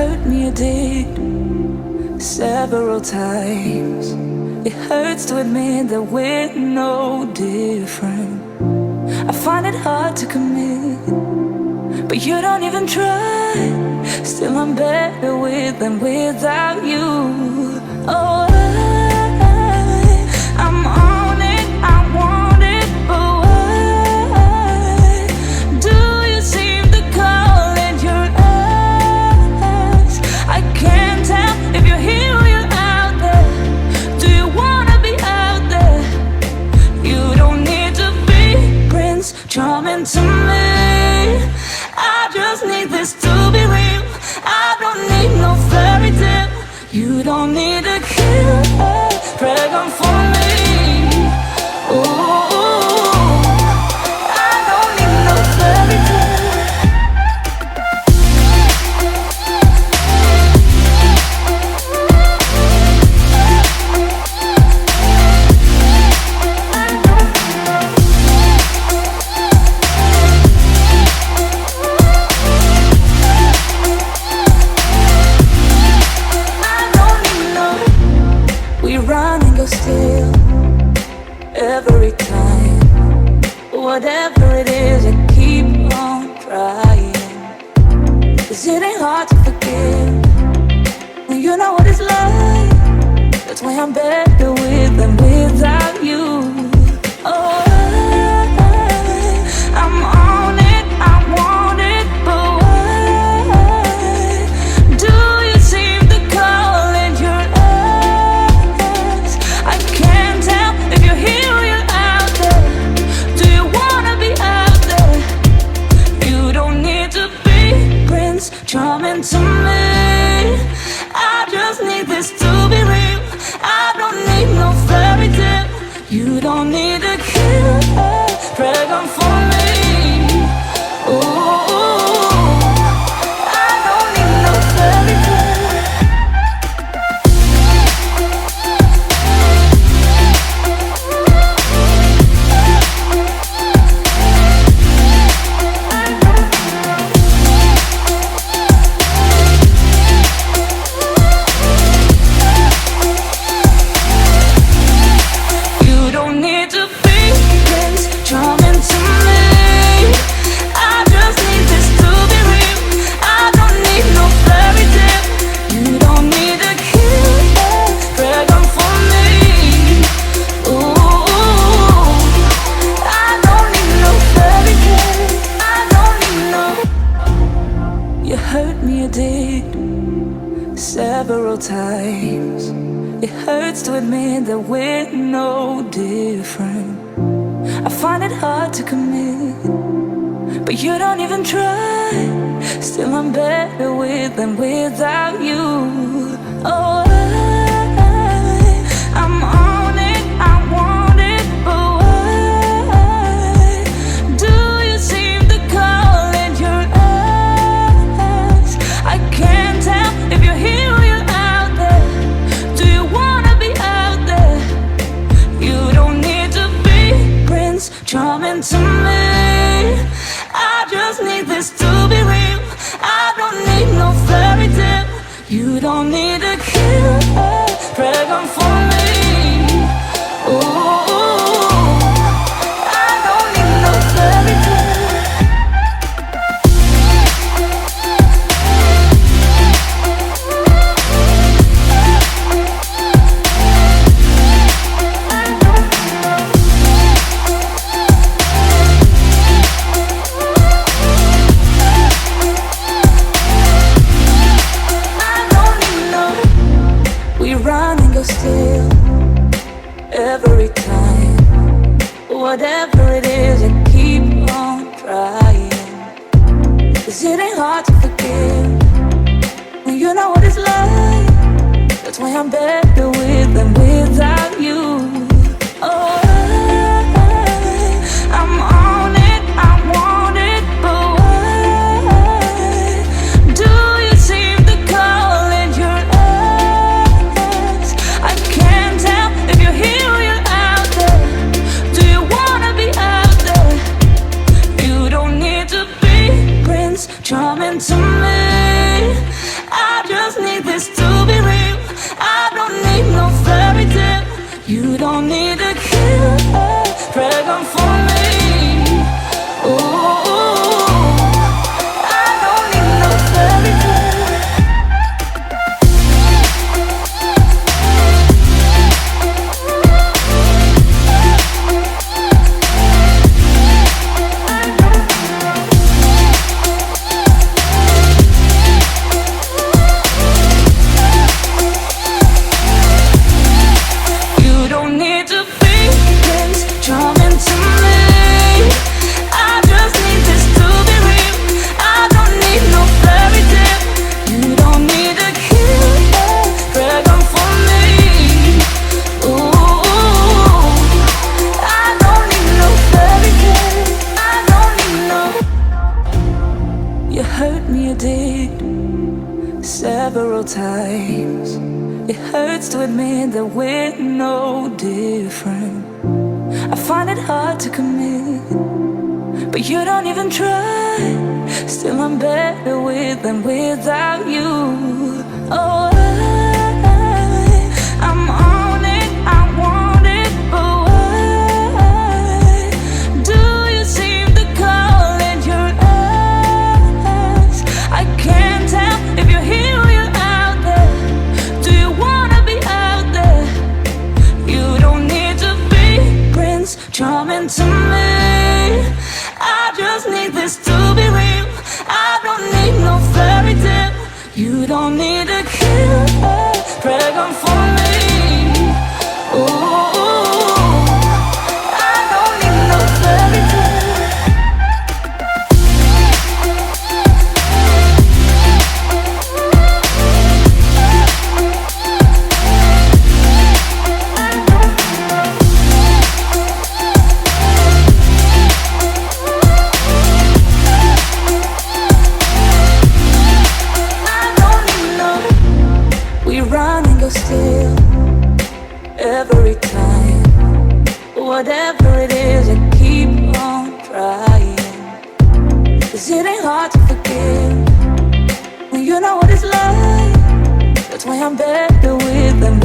hurt me, you did, several times. It hurts to admit that we're no different. I find it hard to commit, but you don't even try. Still I'm better with than without you. Oh, I'm on it, I want it, but why do you seem to call it your eyes? I can't tell if you're here or you're out there. Do you wanna be out there? You don't need to be Prince Charming to me. I just need this to be real. I don't need no fairy tale. You don't need a killer pregnant for me. Ooh, I don't need no fairy tale. Run and go still every time. Whatever it is, I keep on trying. 'Cause it ain't hard to forgive when you know what it's like. That's why I'm better with than without you. Oh, I'm on it, I want it, but why do you seem to call it your eyes? I can't tell if you're here or you're out there. Do you wanna be out there? You don't need to be Prince Charming to me. I just need this to be real. I don't need no fairy tale. You don't need a killer pregnant for me. Ooh, I don't need no fairy tale. You don't need to be Prince Charming to me. I just need this to be real. I don't need no fairy tale. You don't need a killer pregnant for me. Ooh, I don't need no fairy tale. I don't need no. You hurt me, you did, several times. It hurts to admit that we're no different. I find it hard to commit, but you don't even try. Still I'm better with than without you. Oh, I'm on it, I want it, but why do you seem to call it your eyes? I can't tell if you're here or you're out there. Do you wanna be out there? You don't need to be Prince Charming to me. I just need this to be real. I don't need no fairy tale. You don't need a killer pregnant for me. Ooh, I don't need no fairy tale. Run and go still every time. Whatever it is, I keep on trying. 'Cause it ain't hard to forgive when you know what it's like. That's why I'm better with than without you. Oh, I'm on it, I want it, but why do you seem to call it your eyes? I can't tell if you're here or you're out there. Do you wanna be out there? You don't need to be Prince Charming to me. You don't need to kill a dragon for me. Ooh, I don't need no fairy tale. You don't need to be Prince Charming to me. I just need this to be real. I don't need no fairy tale. You don't need to kill a dragon for me. Ooh, I don't need no fairy tale. I don't need no. You hurt me, you did, several times. It hurts to admit that we're no different. I find it hard to commit, but you don't even try. Still I'm better with than without you. Oh, I'm on it, I want it, but why do you seem to call in your eyes? I can't tell if you're here or you're out there. Do you wanna be out there? You don't need to be Prince Charming to me. I just need this to be real. I don't need no fairy tale. You don't need to kill a dragon for me. Ooh, I don't need no fairy tale. I don't need no. We run and go still every time. Whatever it is, I keep on trying. 'Cause it ain't hard to forgive when you know what it's like. That's why I'm better with them.